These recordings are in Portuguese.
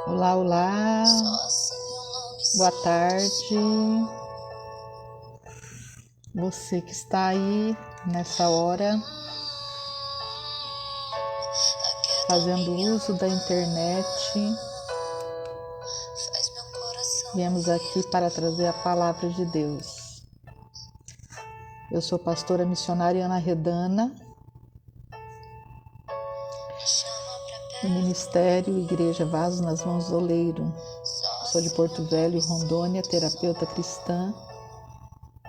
Olá, olá, boa tarde, você que está aí nessa hora fazendo uso da internet. Viemos aqui para trazer a palavra de Deus. Eu sou pastora missionária Ana Redana, do Ministério Igreja Vasos nas Mãos do Oleiro. Sou de Porto Velho, Rondônia, terapeuta cristã,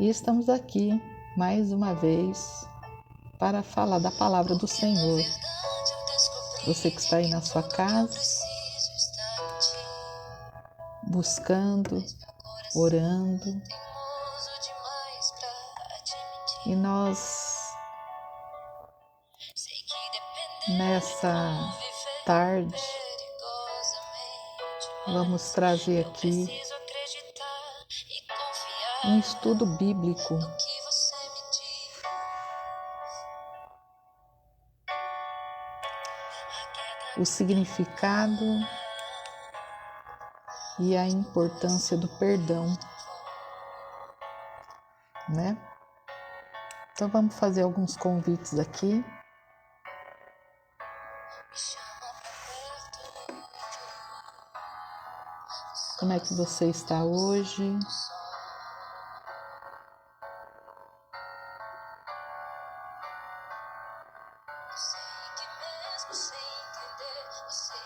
e estamos aqui mais uma vez para falar da palavra do Senhor. Você que está aí na sua casa, buscando, orando, e nós nessa tarde vamos trazer aqui um estudo bíblico o significado e a importância do perdão, né? Então vamos fazer alguns convites aqui. Como é que você está hoje?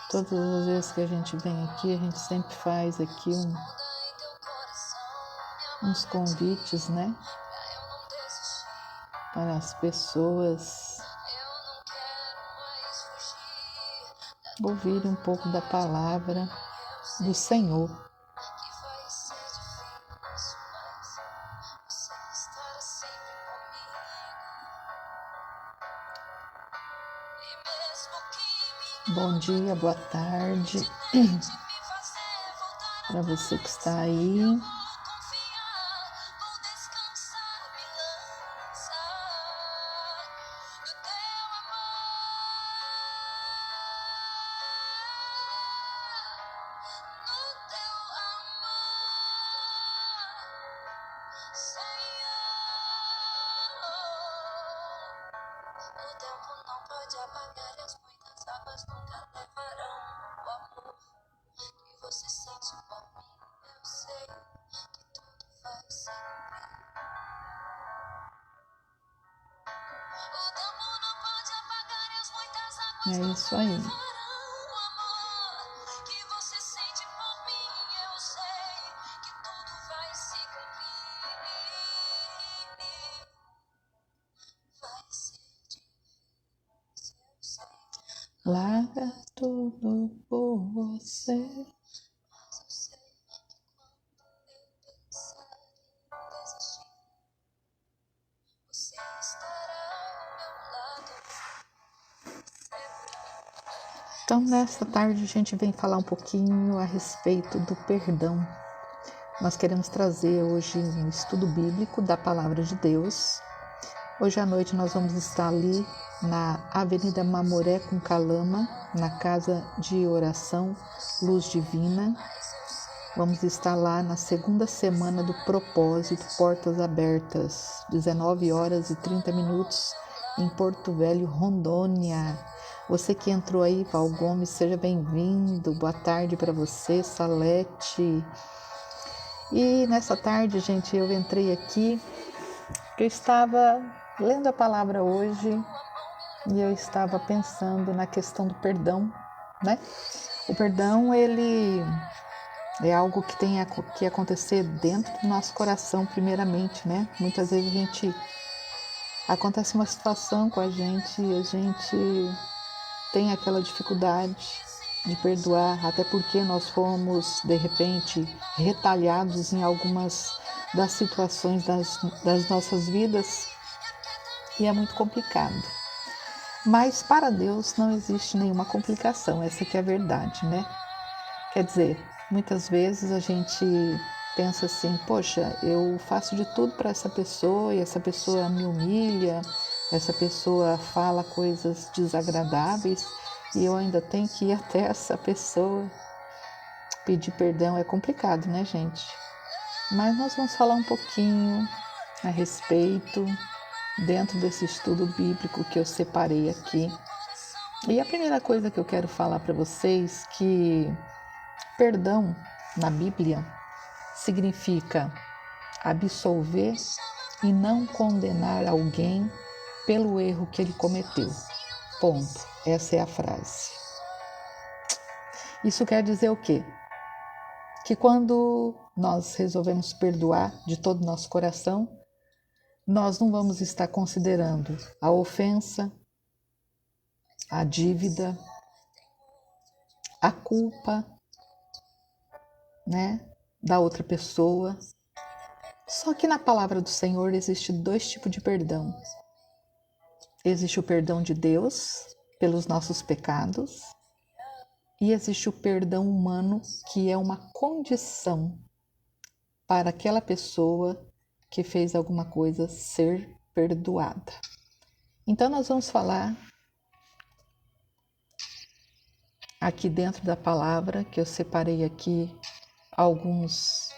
Todas as vezes que a gente vem aqui, a gente sempre faz aqui uns convites, né? Para as pessoas ouvirem um pouco da palavra do Senhor. Bom dia, boa tarde para você que está aí. É isso aí. Larga tudo por você. Então, nesta tarde, a gente vem falar um pouquinho a respeito do perdão. Nós queremos trazer hoje um estudo bíblico da Palavra de Deus. Hoje à noite nós vamos estar ali na Avenida Mamoré com Calama, na Casa de Oração Luz Divina. Vamos estar lá na segunda semana do Propósito, Portas Abertas, 19h30, em Porto Velho, Rondônia. Você que entrou aí, Val Gomes, seja bem-vindo. Boa tarde para você, Salete. E nessa tarde, gente, eu entrei aqui, eu estava lendo a palavra hoje e eu estava pensando na questão do perdão, né? O perdão, ele é algo que tem que acontecer dentro do nosso coração, primeiramente, né? Muitas vezes acontece uma situação com a gente e a gente tem aquela dificuldade de perdoar, até porque nós fomos, de repente, retalhados em algumas das situações das nossas vidas e é muito complicado. Mas para Deus não existe nenhuma complicação, essa que é a verdade, né? Quer dizer, muitas vezes a gente pensa assim, poxa, eu faço de tudo para essa pessoa e essa pessoa me humilha, essa pessoa fala coisas desagradáveis e eu ainda tenho que ir até essa pessoa Pedir perdão é complicado, né, gente? Mas nós vamos falar um pouquinho a respeito dentro desse estudo bíblico que eu separei aqui. E a primeira coisa que eu quero falar para vocês é que perdão na Bíblia significa absolver e não condenar alguém pelo erro que ele cometeu. Ponto. Essa é a frase. Isso quer dizer o quê? Que quando nós resolvemos perdoar de todo o nosso coração, nós não vamos estar considerando a ofensa, a dívida, a culpa, né, da outra pessoa. Só que na palavra do Senhor existe 2 tipos de perdão. Existe o perdão de Deus pelos nossos pecados e existe o perdão humano, que é uma condição para aquela pessoa que fez alguma coisa ser perdoada. Então nós vamos falar aqui dentro da palavra, que eu separei aqui alguns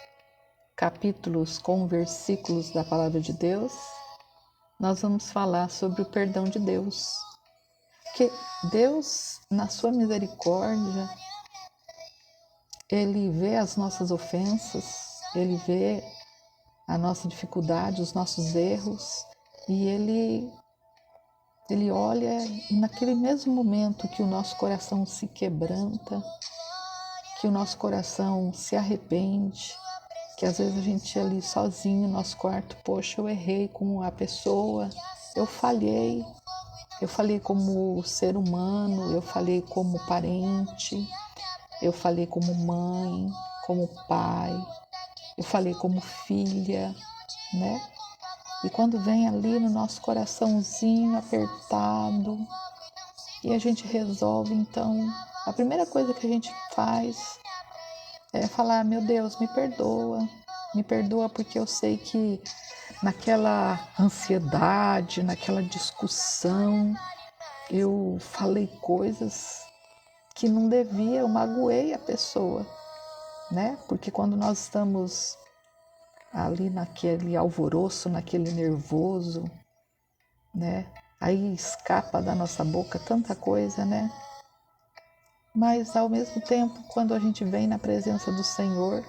capítulos com versículos da palavra de Deus. Nós vamos falar sobre o perdão de Deus. Porque Deus, na sua misericórdia, Ele vê as nossas ofensas, Ele vê a nossa dificuldade, os nossos erros, e Ele olha e naquele mesmo momento que o nosso coração se quebranta, que o nosso coração se arrepende, que às vezes a gente ali sozinho no nosso quarto, poxa, eu errei com a pessoa, eu falhei como ser humano, eu falhei como parente, eu falhei como mãe, como pai, eu falei como filha, né? E quando vem ali no nosso coraçãozinho apertado e a gente resolve, então, a primeira coisa que a gente faz é falar, meu Deus, me perdoa porque eu sei que naquela ansiedade, naquela discussão, eu falei coisas que não devia, eu magoei a pessoa, né? Porque quando nós estamos ali naquele alvoroço, naquele nervoso, né? Aí escapa da nossa boca tanta coisa, né? Mas ao mesmo tempo, quando a gente vem na presença do Senhor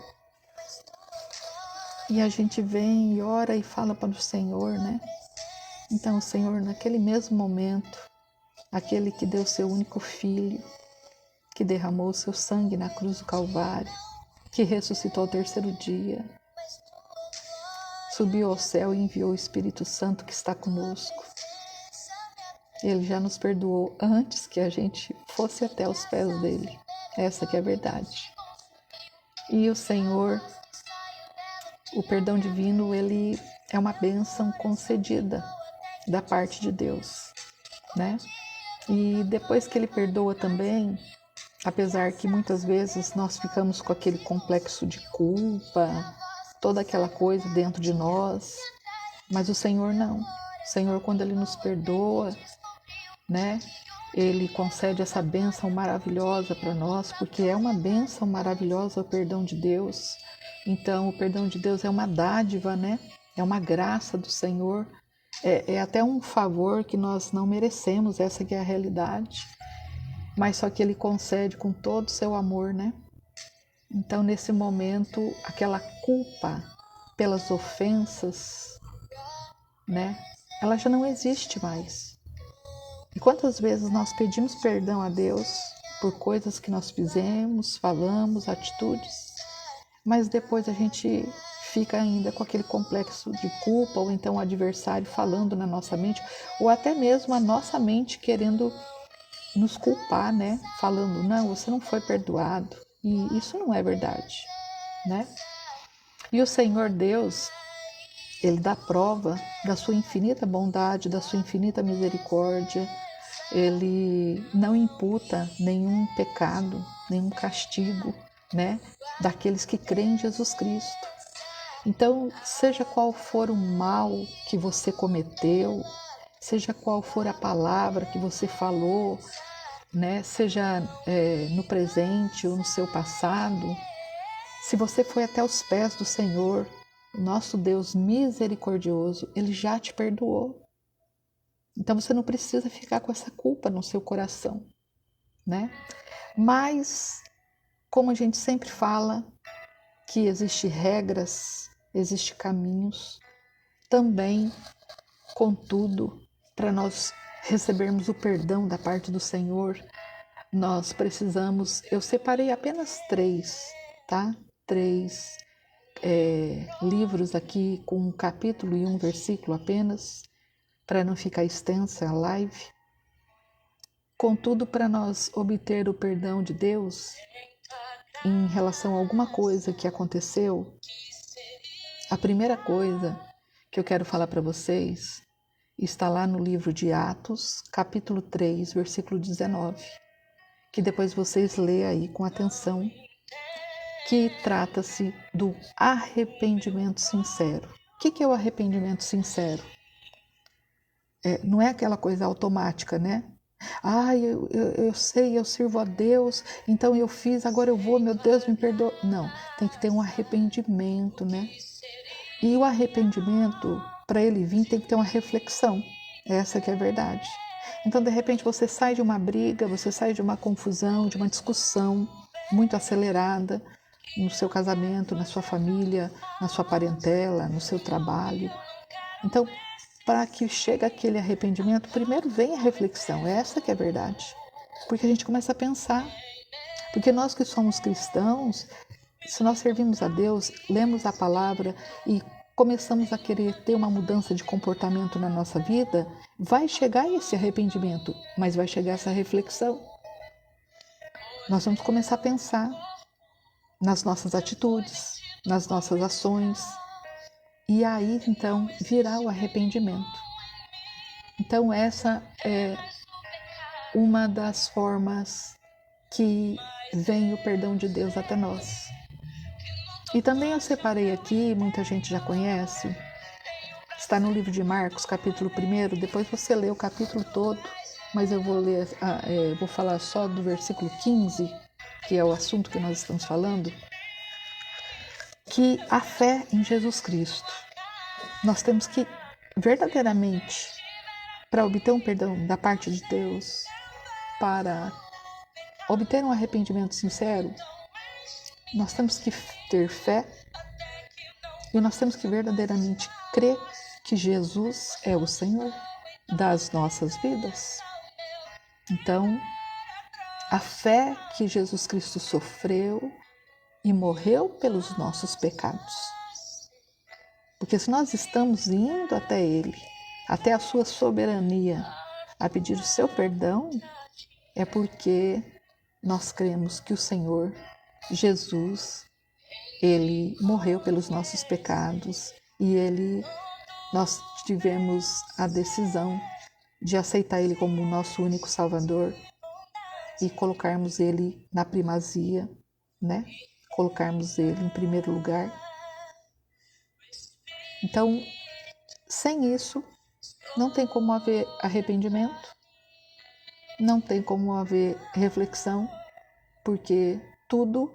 e a gente vem e ora e fala para o Senhor, né? Então o Senhor, naquele mesmo momento, aquele que deu seu único filho, que derramou o seu sangue na cruz do Calvário, que ressuscitou ao 3º dia, subiu ao céu e enviou o Espírito Santo que está conosco. Ele já nos perdoou antes que a gente fosse até os pés dele. Essa que é a verdade. E o Senhor, o perdão divino, ele é uma bênção concedida da parte de Deus, né? E depois que ele perdoa também, apesar que muitas vezes nós ficamos com aquele complexo de culpa, toda aquela coisa dentro de nós, mas o Senhor não. O Senhor, quando Ele nos perdoa, né, Ele concede essa bênção maravilhosa para nós, porque é uma bênção maravilhosa o perdão de Deus. Então, o perdão de Deus é uma dádiva, né? É uma graça do Senhor. É até um favor que nós não merecemos, essa que é a realidade. Mas só que Ele concede com todo o seu amor, né? Então, nesse momento, aquela culpa pelas ofensas, né? Ela já não existe mais. E quantas vezes nós pedimos perdão a Deus por coisas que nós fizemos, falamos, atitudes, mas depois a gente fica ainda com aquele complexo de culpa, ou então o adversário falando na nossa mente, ou até mesmo a nossa mente querendo nos culpar, né? Falando, não, você não foi perdoado. E isso não é verdade, né? E o Senhor Deus, Ele dá prova da sua infinita bondade, da sua infinita misericórdia. Ele não imputa nenhum pecado, nenhum castigo, né? Daqueles que creem em Jesus Cristo. Então, seja qual for o mal que você cometeu, seja qual for a palavra que você falou, né? Seja no presente ou no seu passado, Se você foi até os pés do Senhor, nosso Deus misericordioso, Ele já te perdoou. Então você não precisa ficar com essa culpa no seu coração, né? Mas, como a gente sempre fala, que existem regras, existem caminhos, também, contudo, para nós recebermos o perdão da parte do Senhor, nós precisamos, eu separei apenas 3, tá? 3 livros aqui com um capítulo e um versículo apenas, para não ficar extensa a live. Contudo, para nós obter o perdão de Deus em relação a alguma coisa que aconteceu, a primeira coisa que eu quero falar para vocês está lá no livro de Atos, capítulo 3, versículo 19, que depois vocês lêem aí com atenção, que trata-se do arrependimento sincero. O que é o arrependimento sincero? Não é aquela coisa automática, né? Eu sei, eu sirvo a Deus, então eu fiz, agora eu vou, meu Deus, me perdoa. Não, tem que ter um arrependimento, né? E o arrependimento, para ele vir, tem que ter uma reflexão. Essa que é a verdade. Então, de repente, você sai de uma briga, você sai de uma confusão, de uma discussão muito acelerada no seu casamento, na sua família, na sua parentela, no seu trabalho. Então, para que chegue aquele arrependimento, primeiro vem a reflexão, essa que é a verdade. Porque a gente começa a pensar. Porque nós que somos cristãos, se nós servimos a Deus, lemos a palavra e começamos a querer ter uma mudança de comportamento na nossa vida, vai chegar esse arrependimento, mas vai chegar essa reflexão. Nós vamos começar a pensar nas nossas atitudes, nas nossas ações, e aí então virá o arrependimento. Então essa é uma das formas que vem o perdão de Deus até nós. E também eu separei aqui, muita gente já conhece, está no livro de Marcos, capítulo 1, depois você lê o capítulo todo, mas eu vou falar só do versículo 15, que é o assunto que nós estamos falando, que a fé em Jesus Cristo. Nós temos que, verdadeiramente, para obter um perdão da parte de Deus, para obter um arrependimento sincero, nós temos que ter fé e nós temos que verdadeiramente crer que Jesus é o Senhor das nossas vidas. Então, a fé que Jesus Cristo sofreu e morreu pelos nossos pecados. Porque se nós estamos indo até Ele, até a sua soberania, a pedir o seu perdão, é porque nós cremos que o Senhor Jesus, Ele morreu pelos nossos pecados e nós tivemos a decisão de aceitar Ele como o nosso único Salvador e colocarmos Ele na primazia, né? Colocarmos Ele em primeiro lugar. Então, sem isso, não tem como haver arrependimento, não tem como haver reflexão, porque tudo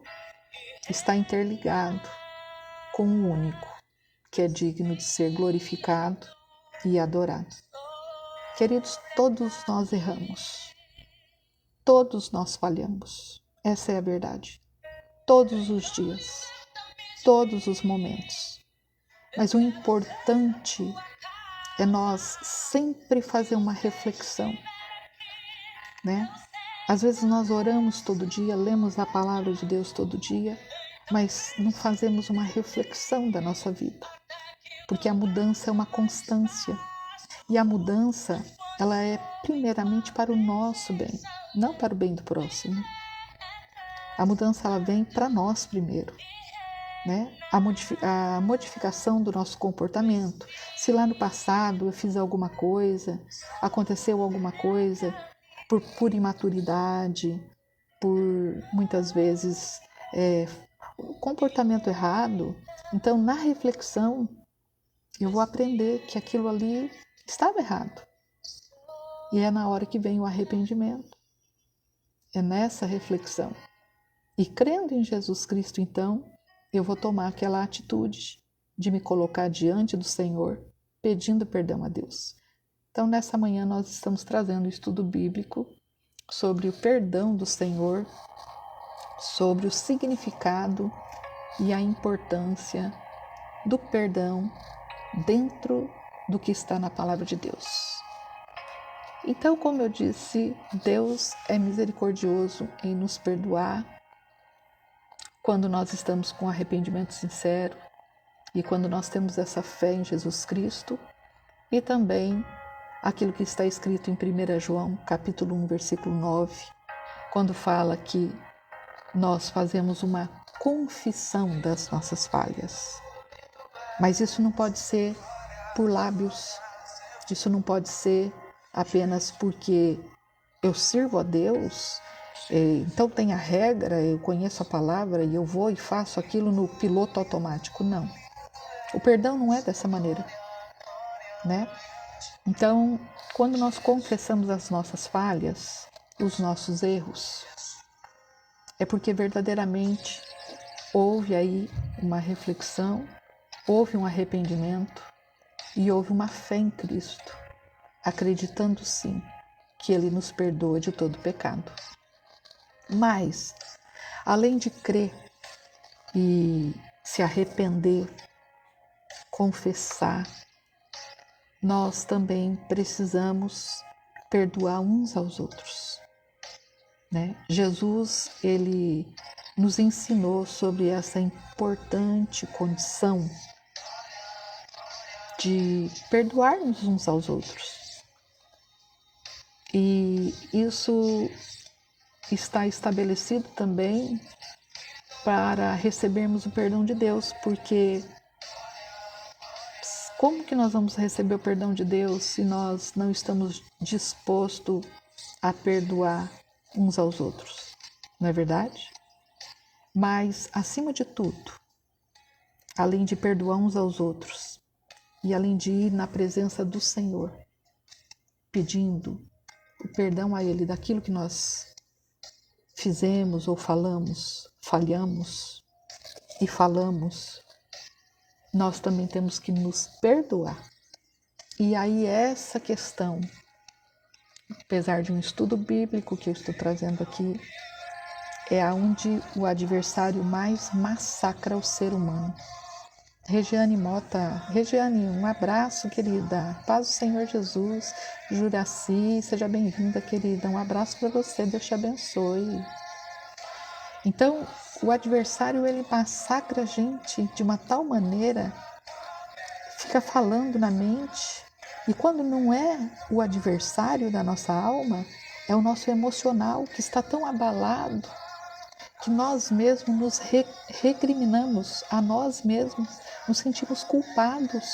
está interligado com o único, que é digno de ser glorificado e adorado. Queridos, todos nós erramos, todos nós falhamos, essa é a verdade, todos os dias, todos os momentos. Mas o importante é nós sempre fazer uma reflexão, né? Às vezes nós oramos todo dia, lemos a palavra de Deus todo dia, mas não fazemos uma reflexão da nossa vida, porque a mudança é uma constância e a mudança ela é primeiramente para o nosso bem, não para o bem do próximo. A mudança ela vem para nós primeiro, né? A modificação do nosso comportamento. Se lá no passado eu fiz alguma coisa, aconteceu alguma coisa por imaturidade, por muitas vezes comportamento errado, então na reflexão eu vou aprender que aquilo ali estava errado. E é na hora que vem o arrependimento. É nessa reflexão. E crendo em Jesus Cristo, então, eu vou tomar aquela atitude de me colocar diante do Senhor, pedindo perdão a Deus. Então, nessa manhã, nós estamos trazendo um estudo bíblico sobre o perdão do Senhor, sobre o significado e a importância do perdão dentro do que está na palavra de Deus. Então, como eu disse, Deus é misericordioso em nos perdoar quando nós estamos com arrependimento sincero e quando nós temos essa fé em Jesus Cristo, e também aquilo que está escrito em 1 João, capítulo 1, versículo 9, quando fala que nós fazemos uma confissão das nossas falhas. Mas isso não pode ser por lábios, isso não pode ser apenas porque eu sirvo a Deus, então tem a regra, eu conheço a palavra e eu vou e faço aquilo no piloto automático. Não. O perdão não é dessa maneira, né? Então, quando nós confessamos as nossas falhas, os nossos erros, é porque verdadeiramente houve aí uma reflexão, houve um arrependimento e houve uma fé em Cristo, acreditando sim que Ele nos perdoa de todo pecado. Mas, além de crer e se arrepender, confessar, nós também precisamos perdoar uns aos outros, né? Jesus, ele nos ensinou sobre essa importante condição de perdoarmos uns aos outros. E isso está estabelecido também para recebermos o perdão de Deus, porque como que nós vamos receber o perdão de Deus se nós não estamos dispostos a perdoar uns aos outros? Não é verdade? Mas, acima de tudo, além de perdoar uns aos outros e além de ir na presença do Senhor, pedindo o perdão a Ele daquilo que nós fizemos ou falamos, falhamos e falamos, nós também temos que nos perdoar. E aí essa questão, apesar de um estudo bíblico que eu estou trazendo aqui, é onde o adversário mais massacra o ser humano. Regiane Mota, Regiane, um abraço, querida. Paz do Senhor Jesus. Juraci, seja bem-vinda, querida. Um abraço para você, Deus te abençoe. Então, o adversário, ele massacra a gente de uma tal maneira, fica falando na mente, e quando não é o adversário da nossa alma, é o nosso emocional que está tão abalado, que nós mesmos nos recriminamos a nós mesmos, nos sentimos culpados,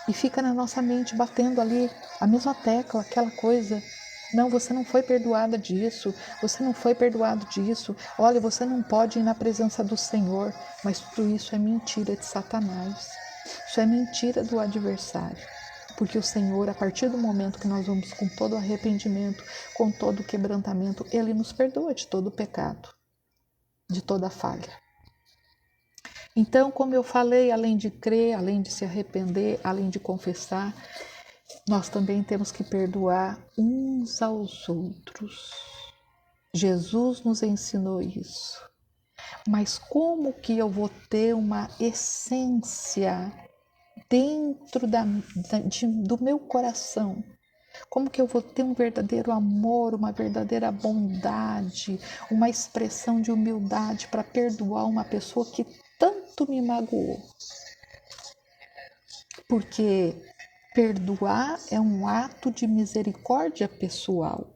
e fica na nossa mente batendo ali a mesma tecla, aquela coisa. Não, você não foi perdoada disso, você não foi perdoado disso, olha, você não pode ir na presença do Senhor, mas tudo isso é mentira de Satanás, isso é mentira do adversário, porque o Senhor, a partir do momento que nós vamos com todo arrependimento, com todo quebrantamento, Ele nos perdoa de todo pecado, de toda falha. Então, como eu falei, além de crer, além de se arrepender, além de confessar, nós também temos que perdoar uns aos outros. Jesus nos ensinou isso. Mas como que eu vou ter uma essência dentro do meu coração? Como que eu vou ter um verdadeiro amor, uma verdadeira bondade, uma expressão de humildade para perdoar uma pessoa que tanto me magoou? Porque perdoar é um ato de misericórdia pessoal.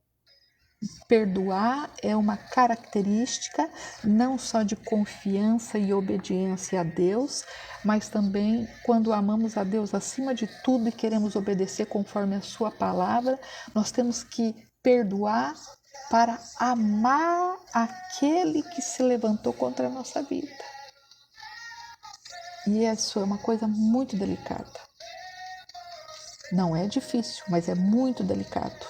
Perdoar é uma característica não só de confiança e obediência a Deus, mas também quando amamos a Deus acima de tudo e queremos obedecer conforme a sua palavra, nós temos que perdoar para amar aquele que se levantou contra a nossa vida. E isso é uma coisa muito delicada. Não é difícil, mas é muito delicado.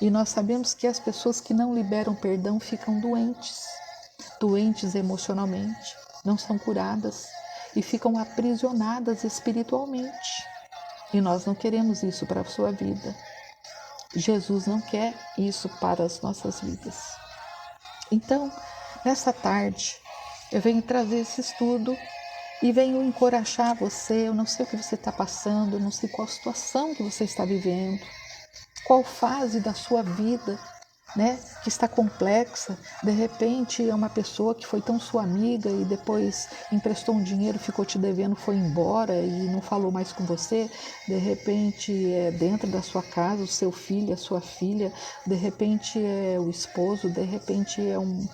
E nós sabemos que as pessoas que não liberam perdão ficam doentes emocionalmente, não são curadas e ficam aprisionadas espiritualmente. E nós não queremos isso para a sua vida. Jesus não quer isso para as nossas vidas. Então, nessa tarde, eu venho trazer esse estudo e venho encorajar você. Eu não sei o que você está passando, eu não sei qual situação que você está vivendo, qual fase da sua vida, né, que está complexa. De repente é uma pessoa que foi tão sua amiga e depois emprestou um dinheiro, ficou te devendo, foi embora e não falou mais com você. De repente é dentro da sua casa o seu filho, a sua filha, de repente é o esposo, de repente é um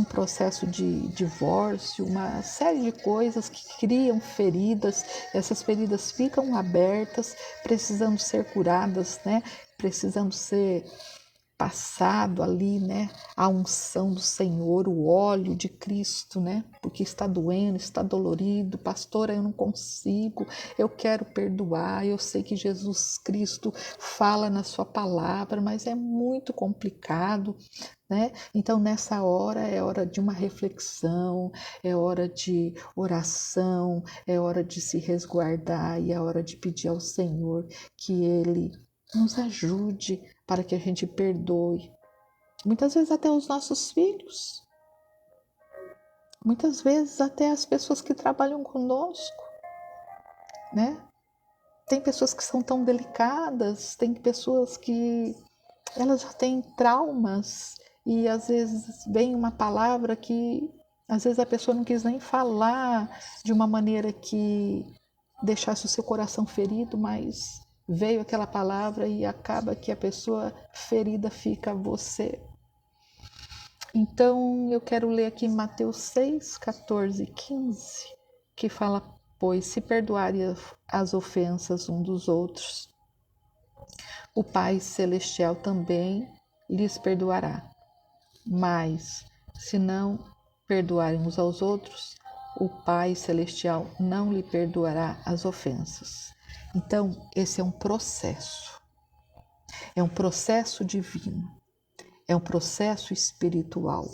processo de divórcio, uma série de coisas que criam feridas. Essas feridas ficam abertas, precisando ser curadas, né? Precisando ser passado ali, né, a unção do Senhor, o óleo de Cristo, né, porque está doendo, está dolorido. Pastora, eu não consigo, eu quero perdoar, eu sei que Jesus Cristo fala na sua palavra, mas é muito complicado, né? Então nessa hora é hora de uma reflexão, é hora de oração, é hora de se resguardar e é hora de pedir ao Senhor que Ele nos ajude para que a gente perdoe. Muitas vezes até os nossos filhos. Muitas vezes até as pessoas que trabalham conosco, né? Tem pessoas que são tão delicadas, tem pessoas que elas já têm traumas e às vezes vem uma palavra que às vezes a pessoa não quis nem falar de uma maneira que deixasse o seu coração ferido, mas veio aquela palavra e acaba que a pessoa ferida fica você. Então eu quero ler aqui Mateus 6, 14 e 15, que fala: pois se perdoarem as ofensas uns dos outros, o Pai Celestial também lhes perdoará. Mas se não perdoarem uns aos outros, o Pai Celestial não lhe perdoará as ofensas. Então, esse é um processo divino, é um processo espiritual,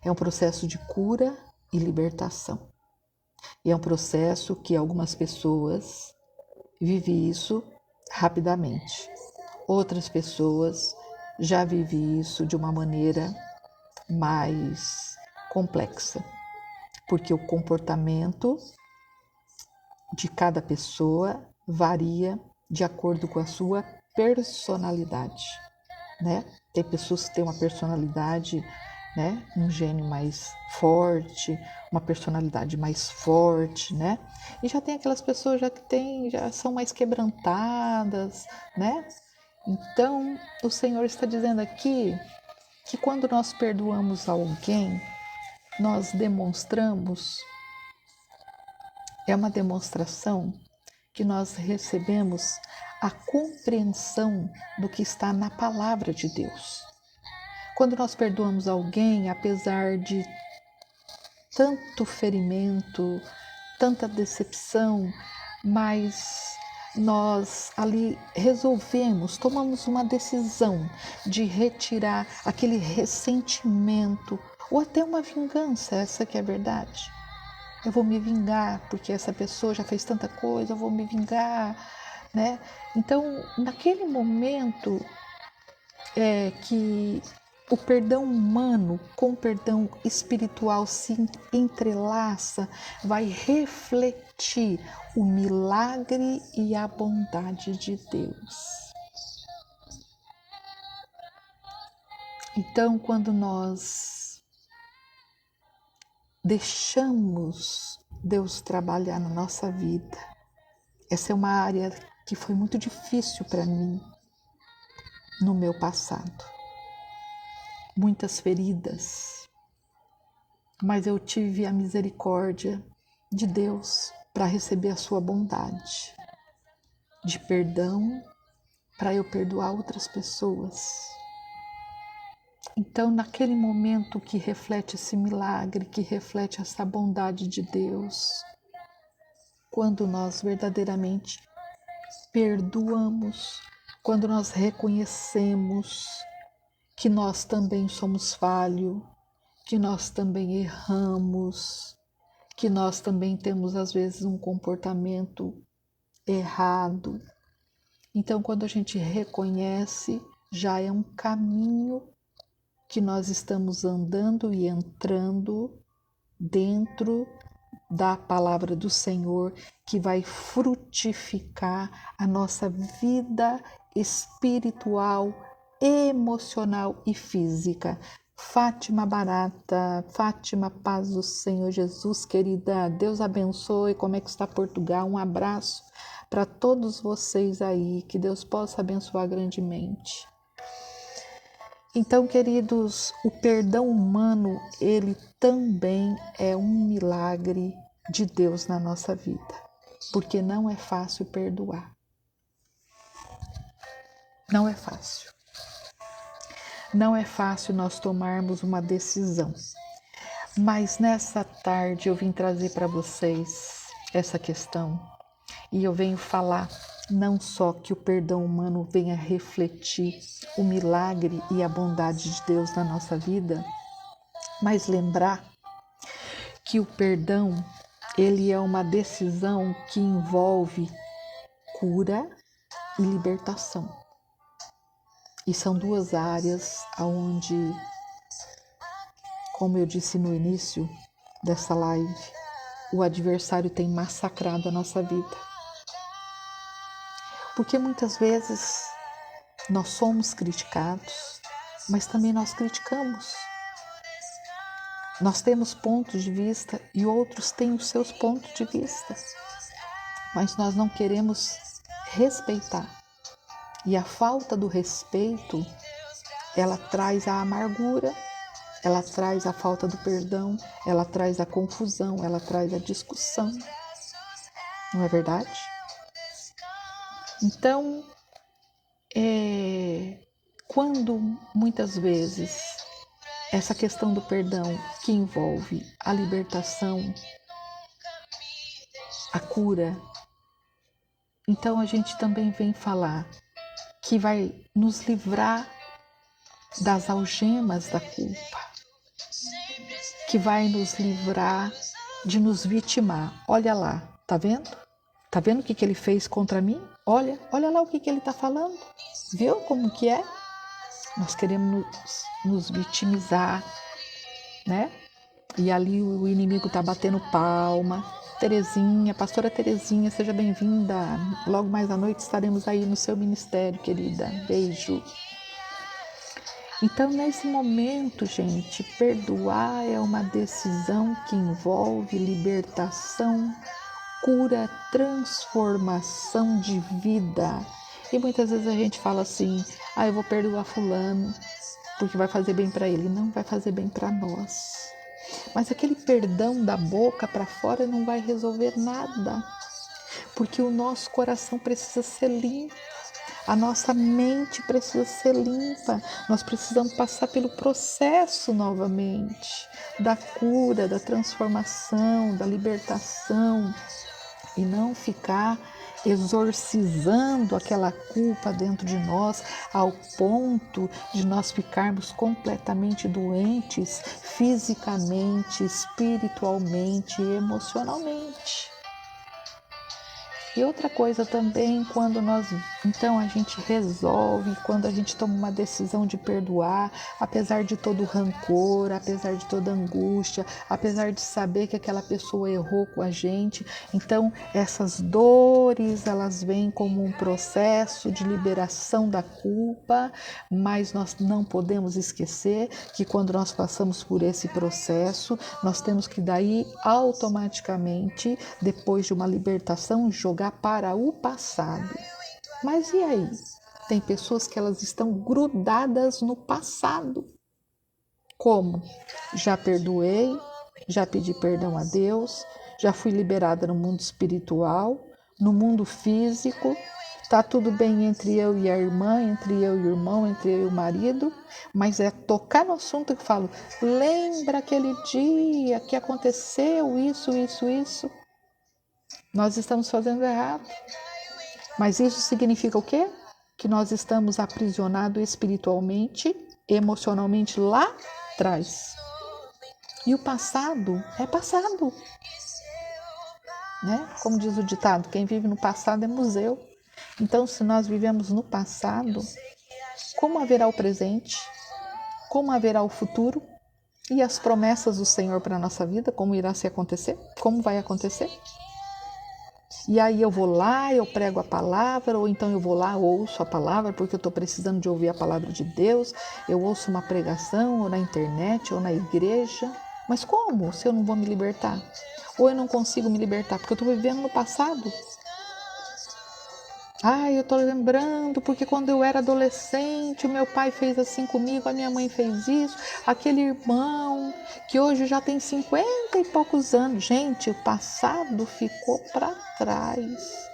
é um processo de cura e libertação. E é um processo que algumas pessoas vivem isso rapidamente, outras pessoas já vivem isso de uma maneira mais complexa, porque o comportamento de cada pessoa varia de acordo com a sua personalidade, né? Tem pessoas que têm uma personalidade, né, um gênio mais forte, uma personalidade mais forte, né? E já tem aquelas pessoas já são mais quebrantadas, né? Então, o Senhor está dizendo aqui que quando nós perdoamos alguém, nós demonstramos, é uma demonstração que nós recebemos a compreensão do que está na palavra de Deus. Quando nós perdoamos alguém, apesar de tanto ferimento, tanta decepção, mas nós ali tomamos uma decisão de retirar aquele ressentimento ou até uma vingança, essa que é a verdade. Eu vou me vingar porque essa pessoa já fez tanta coisa, eu vou me vingar, né? Então, naquele momento que o perdão humano com o perdão espiritual se entrelaça, vai refletir o milagre e a bondade de Deus. Então, quando nós deixamos Deus trabalhar na nossa vida, essa é uma área que foi muito difícil para mim no meu passado. Muitas feridas, mas eu tive a misericórdia de Deus para receber a sua bondade, de perdão para eu perdoar outras pessoas. Então, naquele momento que reflete esse milagre, que reflete essa bondade de Deus, quando nós verdadeiramente perdoamos, quando nós reconhecemos que nós também somos falhos, que nós também erramos, que nós também temos às vezes um comportamento errado. Então, quando a gente reconhece, já é um caminho que nós estamos andando e entrando dentro da palavra do Senhor, que vai frutificar a nossa vida espiritual, emocional e física. Fátima Barata, Fátima, paz do Senhor Jesus, querida, Deus abençoe. Como é que está Portugal? Um abraço para todos vocês aí, que Deus possa abençoar grandemente. Então, queridos, o perdão humano, ele também é um milagre de Deus na nossa vida, porque não é fácil perdoar. Não é fácil. Não é fácil nós tomarmos uma decisão. Mas nessa tarde eu vim trazer para vocês essa questão e eu venho falar não só que o perdão humano venha refletir o milagre e a bondade de Deus na nossa vida, mas lembrar que o perdão, ele é uma decisão que envolve cura e libertação. E são duas áreas onde, como eu disse no início dessa live, o adversário tem massacrado a nossa vida. Porque muitas vezes nós somos criticados, mas também nós criticamos. Nós temos pontos de vista e outros têm os seus pontos de vista, mas nós não queremos respeitar. E a falta do respeito, ela traz a amargura, ela traz a falta do perdão, ela traz a confusão, ela traz a discussão. Não é verdade? Então, quando muitas vezes essa questão do perdão que envolve a libertação, a cura, então a gente também vem falar que vai nos livrar das algemas da culpa, que vai nos livrar de nos vitimar. Olha lá, tá vendo? Tá vendo o que ele fez contra mim? Olha lá o que ele tá falando. Viu como que é? Nós queremos nos vitimizar, né? E ali o inimigo tá batendo palma. Terezinha, pastora Terezinha, seja bem-vinda. Logo mais à noite estaremos aí no seu ministério, querida. Beijo. Então, nesse momento, gente, perdoar é uma decisão que envolve libertação, cura, transformação de vida. E muitas vezes a gente fala assim, eu vou perdoar fulano porque vai fazer bem para ele. Não vai fazer bem para nós. Mas aquele perdão da boca para fora não vai resolver nada, porque o nosso coração precisa ser limpo, a nossa mente precisa ser limpa, nós precisamos passar pelo processo novamente, da cura, da transformação, da libertação, e não ficar exorcizando aquela culpa dentro de nós ao ponto de nós ficarmos completamente doentes fisicamente, espiritualmente e emocionalmente. E outra coisa também, quando a gente resolve, quando a gente toma uma decisão de perdoar, apesar de todo o rancor, apesar de toda a angústia, apesar de saber que aquela pessoa errou com a gente, então essas dores, elas vêm como um processo de liberação da culpa, mas nós não podemos esquecer que quando nós passamos por esse processo, nós temos que daí automaticamente, depois de uma libertação, jogar para o passado. Mas e aí? Tem pessoas que elas estão grudadas no passado. Como? Já perdoei, já pedi perdão a Deus, já fui liberada no mundo espiritual, no mundo físico, tá tudo bem entre eu e a irmã, entre eu e o irmão, entre eu e o marido, mas é tocar no assunto que eu falo, lembra aquele dia que aconteceu isso. Nós estamos fazendo errado. Mas isso significa o quê? Que nós estamos aprisionados espiritualmente, emocionalmente lá atrás. E o passado é passado. né? Como diz o ditado, quem vive no passado é museu. Então, se nós vivemos no passado, como haverá o presente? Como haverá o futuro? E as promessas do Senhor para a nossa vida, como irá se acontecer? Como vai acontecer? E aí eu vou lá, eu prego a palavra, ou então eu vou lá, ouço a palavra, porque eu estou precisando de ouvir a palavra de Deus, eu ouço uma pregação, ou na internet, ou na igreja. Mas como, se eu não vou me libertar? Ou eu não consigo me libertar, porque eu estou vivendo no passado? Eu estou lembrando porque quando eu era adolescente, o meu pai fez assim comigo, a minha mãe fez isso, aquele irmão que hoje já tem 50 e poucos anos. Gente, o passado ficou para trás.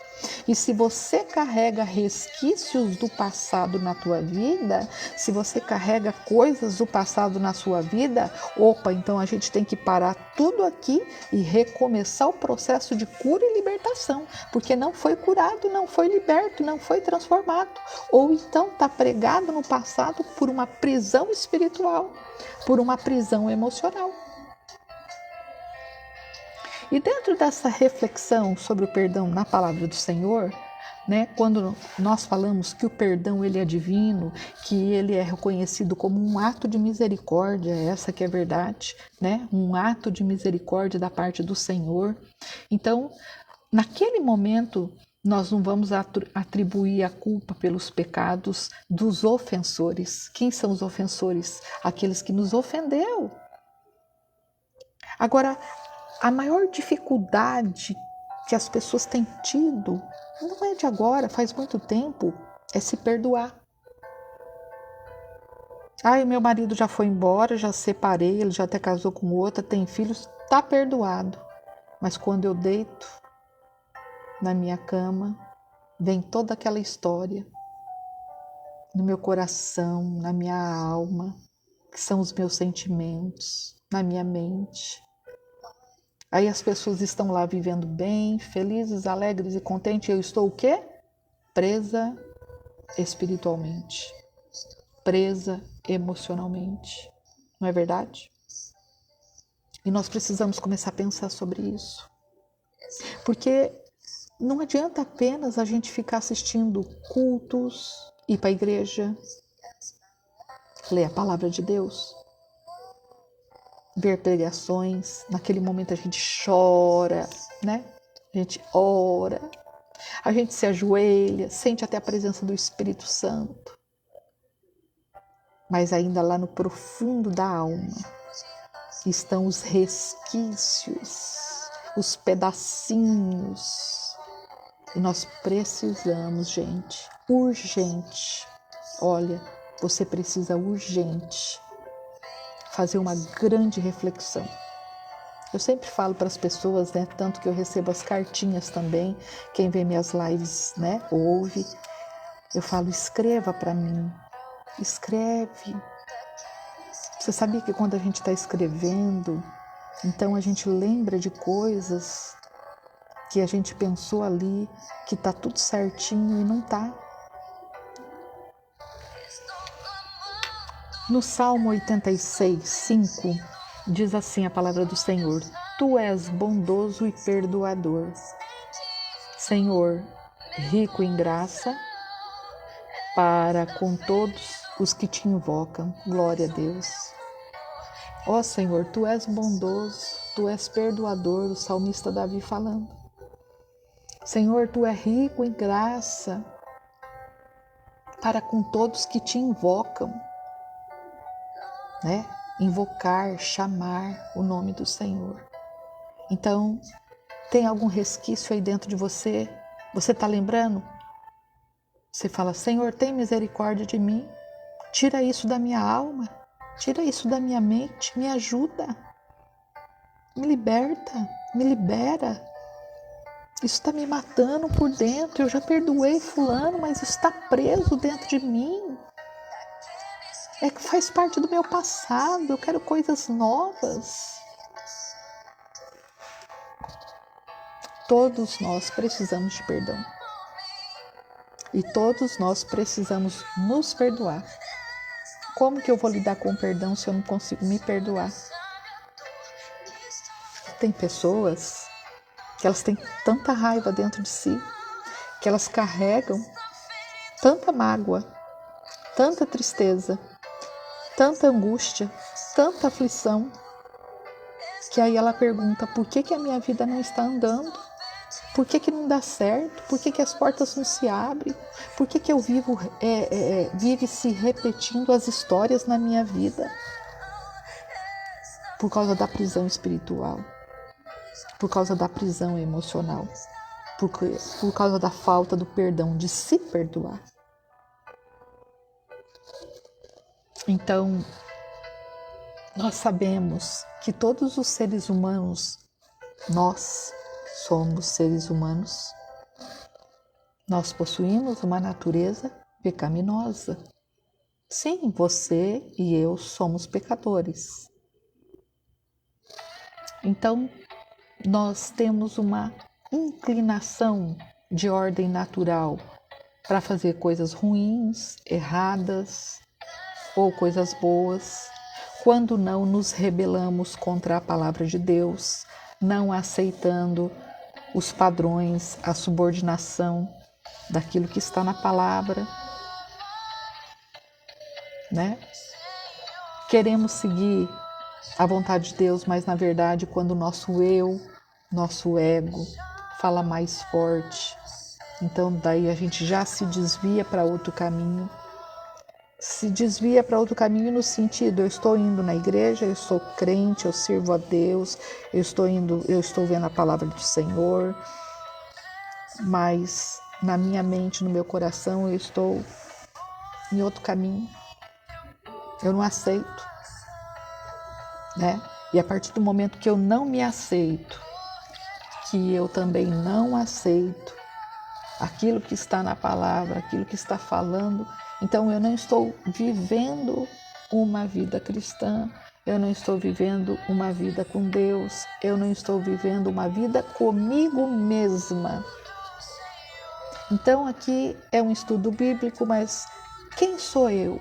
E se você carrega resquícios do passado na tua vida, se você carrega coisas do passado na sua vida, então a gente tem que parar tudo aqui e recomeçar o processo de cura e libertação, porque não foi curado, não foi liberto, não foi transformado, ou então está pregado no passado por uma prisão espiritual, por uma prisão emocional. E dentro dessa reflexão sobre o perdão na palavra do Senhor, né, quando nós falamos que o perdão ele é divino, que ele é reconhecido como um ato de misericórdia, essa que é a verdade, né, um ato de misericórdia da parte do Senhor. Então, naquele momento, nós não vamos atribuir a culpa pelos pecados dos ofensores. Quem são os ofensores? Aqueles que nos ofendeu. Agora, a maior dificuldade que as pessoas têm tido, não é de agora, faz muito tempo, é se perdoar. Meu marido já foi embora, já separei, ele já até casou com outra, tem filhos, tá perdoado. Mas quando eu deito na minha cama, vem toda aquela história no meu coração, na minha alma, que são os meus sentimentos, na minha mente. Aí as pessoas estão lá vivendo bem, felizes, alegres e contentes. Eu estou o quê? Presa espiritualmente. Presa emocionalmente. Não é verdade? E nós precisamos começar a pensar sobre isso. Porque não adianta apenas a gente ficar assistindo cultos, ir para a igreja, ler a palavra de Deus, ver pregações. Naquele momento a gente chora, né? A gente ora, a gente se ajoelha, sente até a presença do Espírito Santo. Mas ainda lá no profundo da alma estão os resquícios, os pedacinhos. E nós precisamos, gente, urgente. Olha, você precisa urgente fazer uma grande reflexão. Eu sempre falo para as pessoas, né, tanto que eu recebo as cartinhas também, quem vê minhas lives, né, ouve, eu falo, escreva para mim, escreve. Você sabia que quando a gente está escrevendo, então a gente lembra de coisas que a gente pensou ali, que está tudo certinho e não está. No Salmo 86, 5, diz assim a palavra do Senhor: Tu és bondoso e perdoador, Senhor, rico em graça, para com todos os que te invocam. Glória a Deus. Ó Senhor, Tu és bondoso, Tu és perdoador, o salmista Davi falando. Senhor, Tu és rico em graça, para com todos que te invocam. Né? Invocar, chamar o nome do Senhor. Então, tem algum resquício aí dentro de você? Você está lembrando? Você fala, Senhor, tem misericórdia de mim. Tira isso da minha alma. Tira isso da minha mente. Me ajuda. Me liberta. Me libera. Isso está me matando por dentro. Eu já perdoei fulano, mas está preso dentro de mim. É que faz parte do meu passado, eu quero coisas novas. Todos nós precisamos de perdão. E todos nós precisamos nos perdoar. Como que eu vou lidar com o perdão se eu não consigo me perdoar? Tem pessoas que elas têm tanta raiva dentro de si, que elas carregam tanta mágoa, tanta tristeza, tanta angústia, tanta aflição, que aí ela pergunta: por que a minha vida não está andando? Por que não dá certo? Por que as portas não se abrem? Por que eu vive se repetindo as histórias na minha vida? Por causa da prisão espiritual, por causa da prisão emocional, por causa da falta do perdão, de se perdoar. Então, nós sabemos que todos os seres humanos, nós somos seres humanos, nós possuímos uma natureza pecaminosa. Sim, você e eu somos pecadores. Então, nós temos uma inclinação de ordem natural para fazer coisas ruins, erradas ou coisas boas, quando não nos rebelamos contra a palavra de Deus, não aceitando os padrões, a subordinação daquilo que está na palavra, né? Queremos seguir a vontade de Deus, mas na verdade quando o nosso eu, nosso ego fala mais forte, então daí a gente já se desvia para outro caminho. Se desvia para outro caminho no sentido: eu estou indo na igreja, eu sou crente, eu sirvo a Deus, eu estou vendo a palavra do Senhor, mas na minha mente, no meu coração, eu estou em outro caminho. Eu não aceito, né? E a partir do momento que eu não me aceito, que eu também não aceito aquilo que está na palavra, aquilo que está falando, então eu não estou vivendo uma vida cristã, eu não estou vivendo uma vida com Deus, eu não estou vivendo uma vida comigo mesma. Então aqui é um estudo bíblico, mas quem sou eu?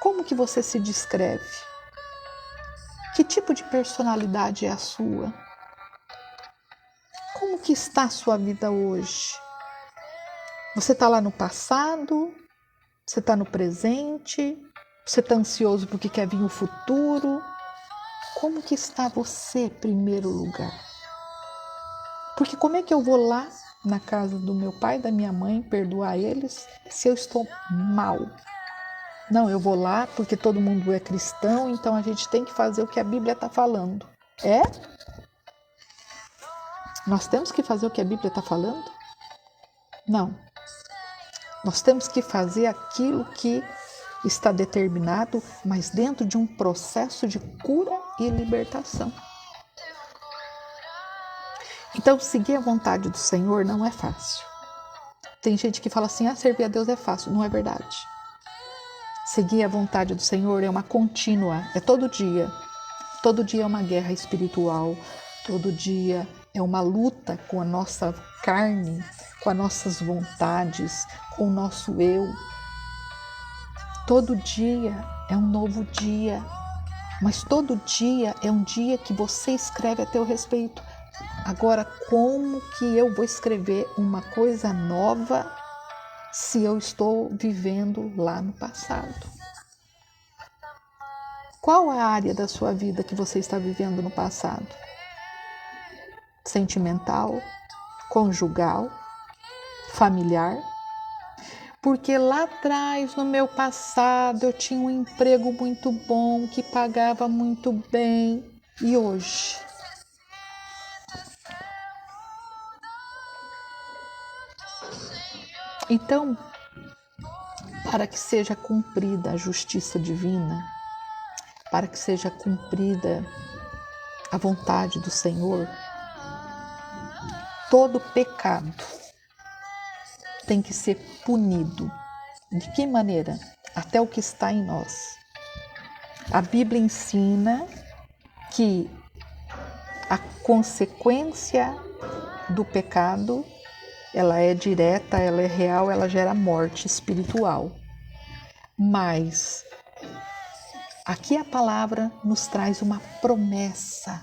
Como que você se descreve? Que tipo de personalidade é a sua? Como que está a sua vida hoje? Você está lá no passado? Você está no presente? Você está ansioso porque quer vir o futuro? Como que está você em primeiro lugar? Porque como é que eu vou lá na casa do meu pai e da minha mãe perdoar eles se eu estou mal? Não, eu vou lá porque todo mundo é cristão, então a gente tem que fazer o que a Bíblia está falando. É? Nós temos que fazer o que a Bíblia está falando? Não. Nós temos que fazer aquilo que está determinado, mas dentro de um processo de cura e libertação. Então, seguir a vontade do Senhor não é fácil. Tem gente que fala assim: servir a Deus é fácil. Não é verdade. Seguir a vontade do Senhor é uma contínua, é todo dia. Todo dia é uma guerra espiritual, todo dia é uma luta com a nossa carne, com as nossas vontades, com o nosso eu. Todo dia é um novo dia, mas todo dia é um dia que você escreve a teu respeito. Agora, como que eu vou escrever uma coisa nova se eu estou vivendo lá no passado? Qual a área da sua vida que você está vivendo no passado? Sentimental, conjugal, familiar? Porque lá atrás, no meu passado, eu tinha um emprego muito bom, que pagava muito bem. E hoje? Então, para que seja cumprida a justiça divina, para que seja cumprida a vontade do Senhor, todo pecado tem que ser punido. De que maneira? Até o que está em nós. A Bíblia ensina que a consequência do pecado, ela é direta, ela é real, ela gera morte espiritual. Mas aqui a palavra nos traz uma promessa.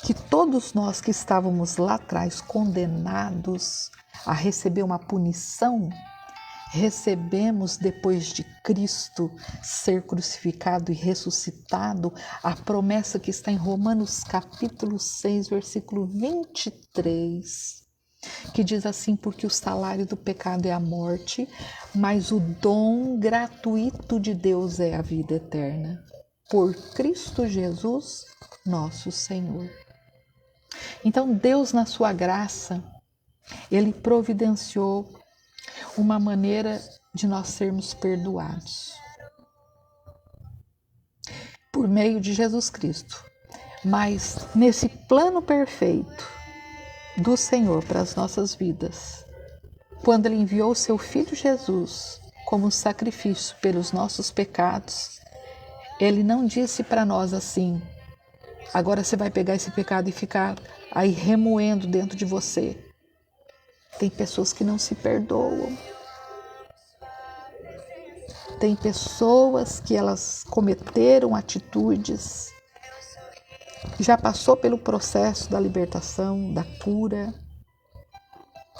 que todos nós que estávamos lá atrás condenados a receber uma punição, recebemos depois de Cristo ser crucificado e ressuscitado a promessa que está em Romanos capítulo 6, versículo 23, que diz assim: porque o salário do pecado é a morte, mas o dom gratuito de Deus é a vida eterna, por Cristo Jesus, nosso Senhor. Então Deus, na sua graça, Ele providenciou uma maneira de nós sermos perdoados por meio de Jesus Cristo. Mas nesse plano perfeito do Senhor para as nossas vidas, quando Ele enviou o seu Filho Jesus como sacrifício pelos nossos pecados, Ele não disse para nós assim: agora você vai pegar esse pecado e ficar aí remoendo dentro de você. Tem pessoas que não se perdoam. Tem pessoas que elas cometeram atitudes, já passou pelo processo da libertação, da cura,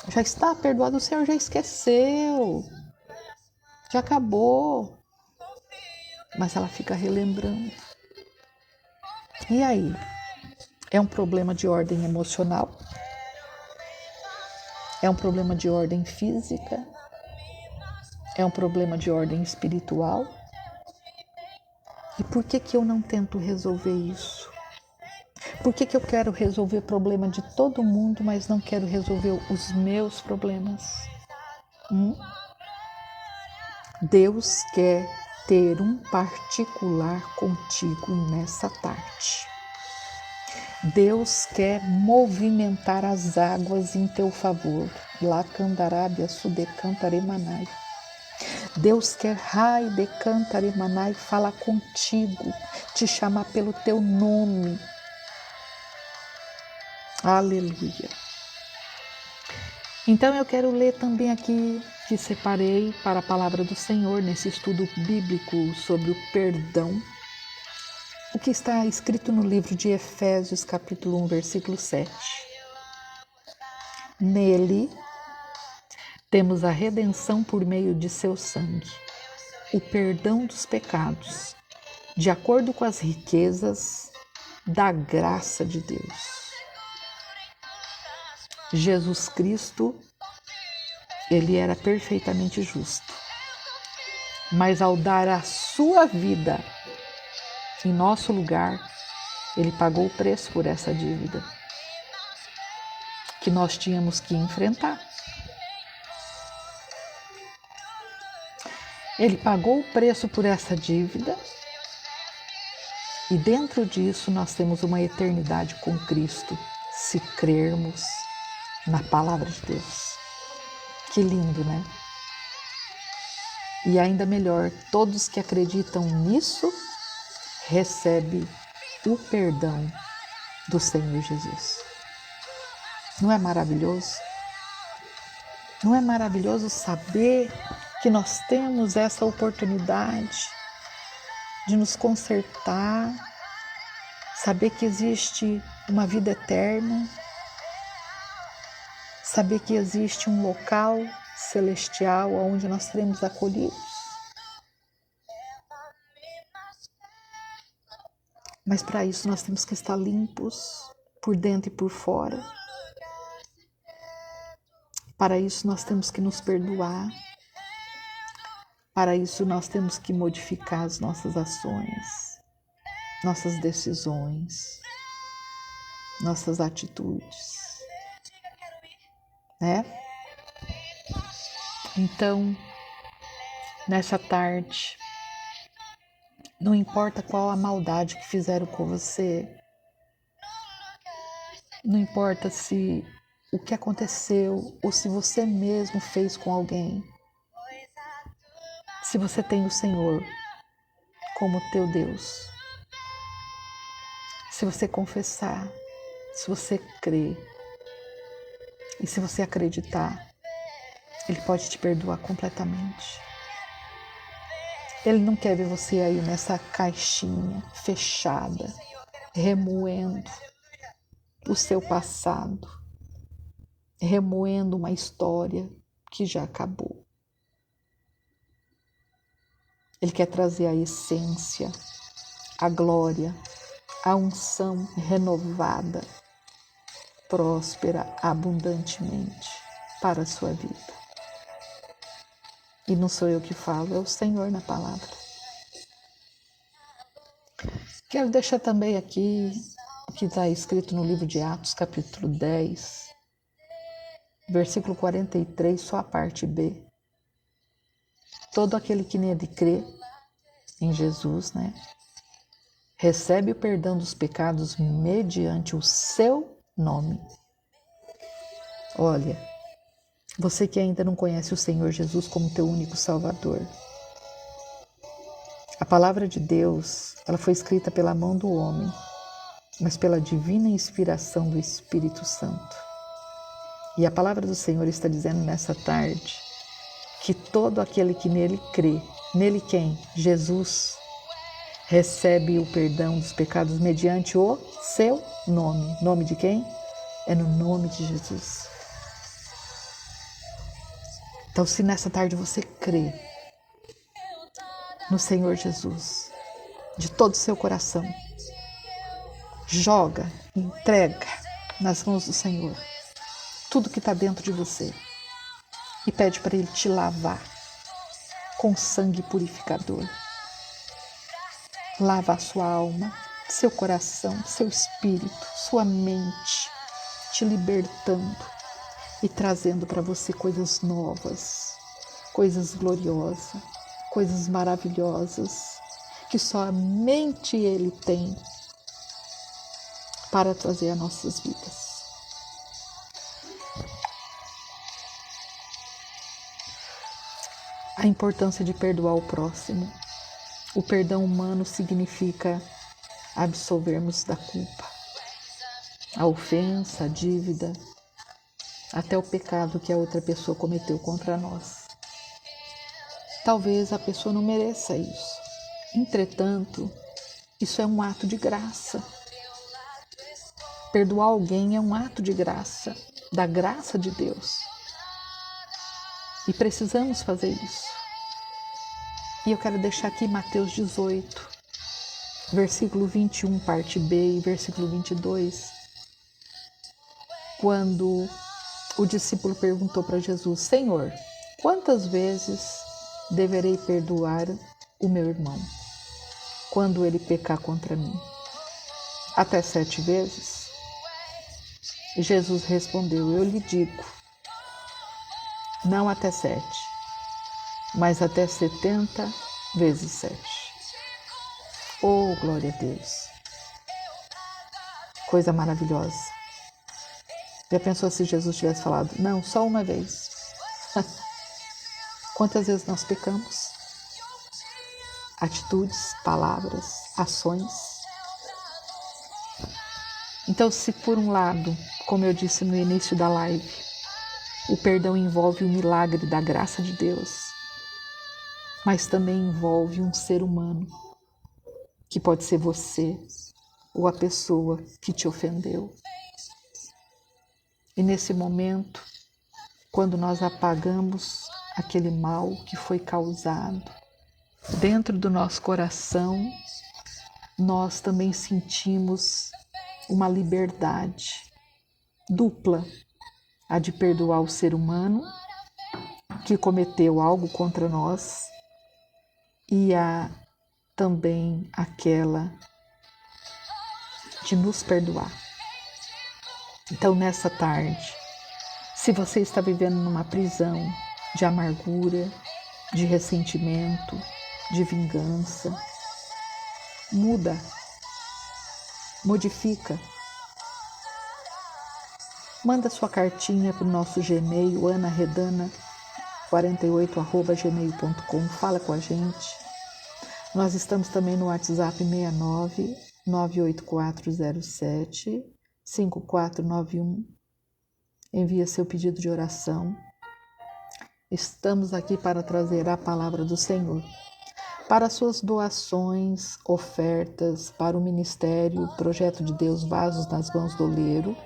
já está perdoado, o Senhor já esqueceu, já acabou, mas ela fica relembrando. E aí? É um problema de ordem emocional? É um problema de ordem física? É um problema de ordem espiritual? E por que eu não tento resolver isso? Por que eu quero resolver o problema de todo mundo, mas não quero resolver os meus problemas? Deus quer ter um particular contigo nessa tarde. Deus quer movimentar as águas em teu favor. Lá candarábia sudecantaremanai. Deus quer rai decantaremanai falar contigo, te chamar pelo teu nome. Aleluia. Então eu quero ler também aqui, que separei para a palavra do Senhor nesse estudo bíblico sobre o perdão, o que está escrito no livro de Efésios, capítulo 1, versículo 7. Nele temos a redenção por meio de seu sangue, o perdão dos pecados, de acordo com as riquezas da graça de Deus. Jesus Cristo, ele era perfeitamente justo, mas ao dar a sua vida em nosso lugar, ele pagou o preço por essa dívida que nós tínhamos que enfrentar. Ele pagou o preço por essa dívida e dentro disso nós temos uma eternidade com Cristo, se crermos na palavra de Deus. Que lindo, né? E ainda melhor, todos que acreditam nisso recebem o perdão do Senhor Jesus. Não é maravilhoso? Não é maravilhoso saber que nós temos essa oportunidade de nos consertar, saber que existe uma vida eterna, saber que existe um local celestial onde nós seremos acolhidos? Mas para isso nós temos que estar limpos por dentro e por fora. Para isso nós temos que nos perdoar. Para isso nós temos que modificar as nossas ações, nossas decisões, nossas atitudes, né? Então, nessa tarde, não importa qual a maldade que fizeram com você, não importa se o que aconteceu ou se você mesmo fez com alguém, se você tem o Senhor como teu Deus, se você confessar, se você crer e se você acreditar, Ele pode te perdoar completamente. Ele não quer ver você aí nessa caixinha fechada, remoendo. o seu passado, remoendo uma história que já acabou. Ele quer trazer a essência, a glória, a unção renovada, próspera, abundantemente para a sua vida. E não sou eu que falo, é o Senhor na palavra. Quero deixar também aqui o que está escrito no livro de Atos, capítulo 10, versículo 43, só a parte B. Todo aquele que nele crê, em Jesus, recebe o perdão dos pecados mediante o seu nome. Olha, você que ainda não conhece o Senhor Jesus como teu único Salvador, a palavra de Deus, ela foi escrita pela mão do homem, mas pela divina inspiração do Espírito Santo. E a palavra do Senhor está dizendo nessa tarde que todo aquele que nele crê, nele quem? Jesus, recebe o perdão dos pecados mediante o seu nome. Nome de quem? É no nome de Jesus. Então, se nessa tarde você crê no Senhor Jesus, de todo o seu coração, joga, entrega nas mãos do Senhor tudo que está dentro de você e pede para Ele te lavar com sangue purificador. Lava a sua alma, seu coração, seu espírito, sua mente, te libertando e trazendo para você coisas novas, coisas gloriosas, coisas maravilhosas, que somente Ele tem para trazer às nossas vidas. A importância de perdoar o próximo. O perdão humano significa absolvermos da culpa, a ofensa, a dívida, até o pecado que a outra pessoa cometeu contra nós. Talvez a pessoa não mereça isso. Entretanto, isso é um ato de graça. Perdoar alguém é um ato de graça, da graça de Deus. E precisamos fazer isso. E eu quero deixar aqui Mateus 18, versículo 21, parte B, e versículo 22, quando o discípulo perguntou para Jesus: Senhor, quantas vezes deverei perdoar o meu irmão quando ele pecar contra mim? Até 7 vezes? E Jesus respondeu: eu lhe digo, não até 7, mas até 70 vezes 7. Oh, glória a Deus! Coisa maravilhosa. Já pensou se Jesus tivesse falado, não, só uma vez? Quantas vezes nós pecamos? Atitudes, palavras, ações. Então, se por um lado, como eu disse no início da live, o perdão envolve o milagre da graça de Deus, mas também envolve um ser humano, que pode ser você ou a pessoa que te ofendeu. E nesse momento, quando nós apagamos aquele mal que foi causado dentro do nosso coração, nós também sentimos uma liberdade dupla, a de perdoar o ser humano que cometeu algo contra nós e também aquela de nos perdoar. Então, nessa tarde, se você está vivendo numa prisão de amargura, de ressentimento, de vingança, muda, modifica. Manda sua cartinha para o nosso Gmail, anaredana48@gmail.com. Fala com a gente. Nós estamos também no WhatsApp 69 98407 5491. Envia seu pedido de oração. Estamos aqui para trazer a palavra do Senhor. Para suas doações, ofertas para o Ministério Projeto de Deus Vasos nas Mãos do Oleiro,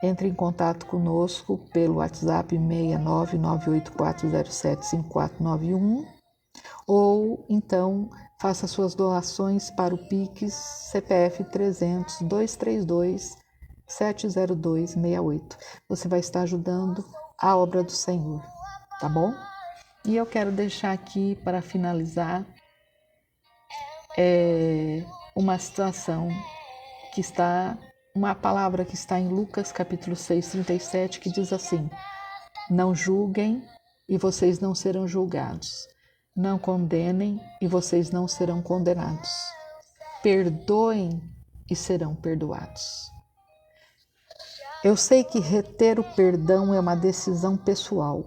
entre em contato conosco pelo WhatsApp 69984075491 ou então faça suas doações para o Pix CPF 300 232 70268. Você vai estar ajudando a obra do Senhor, tá bom? E eu quero deixar aqui para finalizar uma situação que está, uma palavra que está em Lucas capítulo 6, 37, que diz assim: não julguem e vocês não serão julgados. Não condenem e vocês não serão condenados. Perdoem e serão perdoados. Eu sei que reter o perdão é uma decisão pessoal.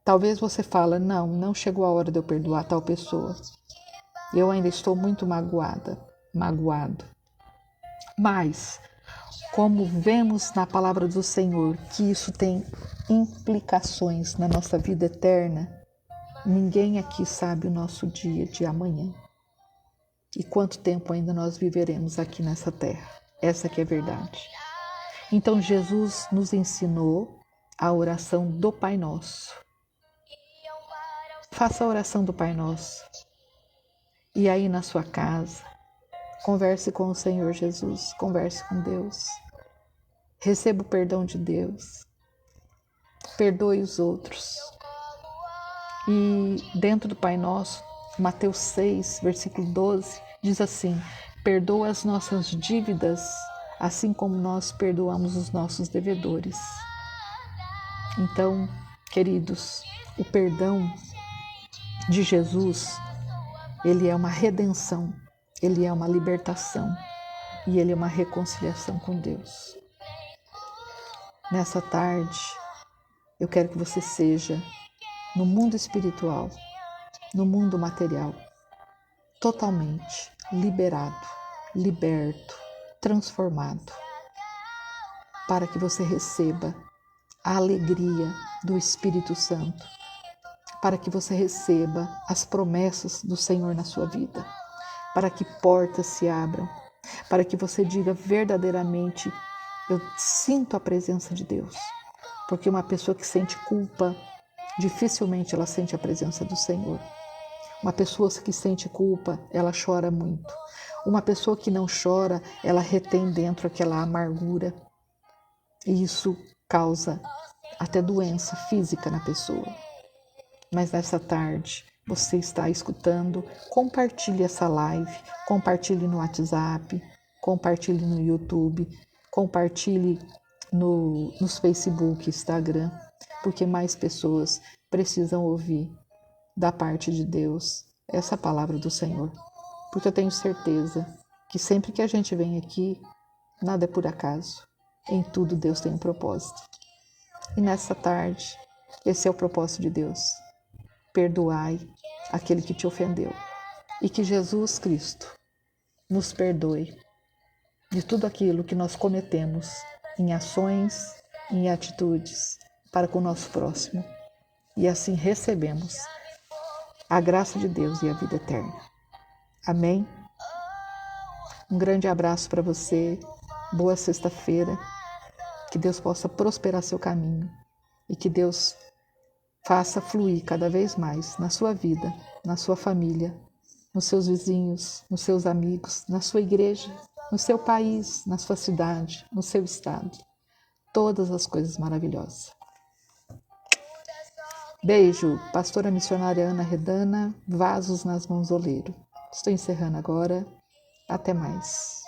Talvez você fale, não chegou a hora de eu perdoar tal pessoa. Eu ainda estou muito magoado. Mas, como vemos na palavra do Senhor que isso tem implicações na nossa vida eterna, ninguém aqui sabe o nosso dia de amanhã. E quanto tempo ainda nós viveremos aqui nessa terra. Essa que é a verdade. Então Jesus nos ensinou a oração do Pai Nosso. Faça a oração do Pai Nosso. E aí na sua casa, converse com o Senhor Jesus, converse com Deus. Receba o perdão de Deus. Perdoe os outros. E dentro do Pai Nosso, Mateus 6, versículo 12, diz assim: perdoa as nossas dívidas, assim como nós perdoamos os nossos devedores. Então, queridos, o perdão de Jesus, ele é uma redenção, ele é uma libertação e ele é uma reconciliação com Deus. Nessa tarde, eu quero que você seja, no mundo espiritual, no mundo material, totalmente liberado, liberto, transformado, para que você receba a alegria do Espírito Santo, para que você receba as promessas do Senhor na sua vida, para que portas se abram, para que você diga verdadeiramente: eu sinto a presença de Deus. Porque uma pessoa que sente culpa, dificilmente ela sente a presença do Senhor. Uma pessoa que sente culpa, ela chora muito. Uma pessoa que não chora, ela retém dentro aquela amargura. E isso causa até doença física na pessoa. Mas nessa tarde, você está escutando, compartilhe essa live, compartilhe no WhatsApp, compartilhe no YouTube, compartilhe nos Facebook, Instagram, porque mais pessoas precisam ouvir da parte de Deus essa palavra do Senhor. Porque eu tenho certeza que sempre que a gente vem aqui, nada é por acaso. Em tudo Deus tem um propósito. E nessa tarde, esse é o propósito de Deus. Perdoai aquele que te ofendeu. E que Jesus Cristo nos perdoe de tudo aquilo que nós cometemos em ações, em atitudes para com o nosso próximo. E assim recebemos a graça de Deus e a vida eterna. Amém? Um grande abraço para você. Boa sexta-feira. Que Deus possa prosperar seu caminho e que Deus faça fluir cada vez mais na sua vida, na sua família, nos seus vizinhos, nos seus amigos, na sua igreja, no seu país, na sua cidade, no seu estado. Todas as coisas maravilhosas. Beijo, pastora missionária Ana Redana, Vasos nas Mãos do Oleiro. Estou encerrando agora. Até mais.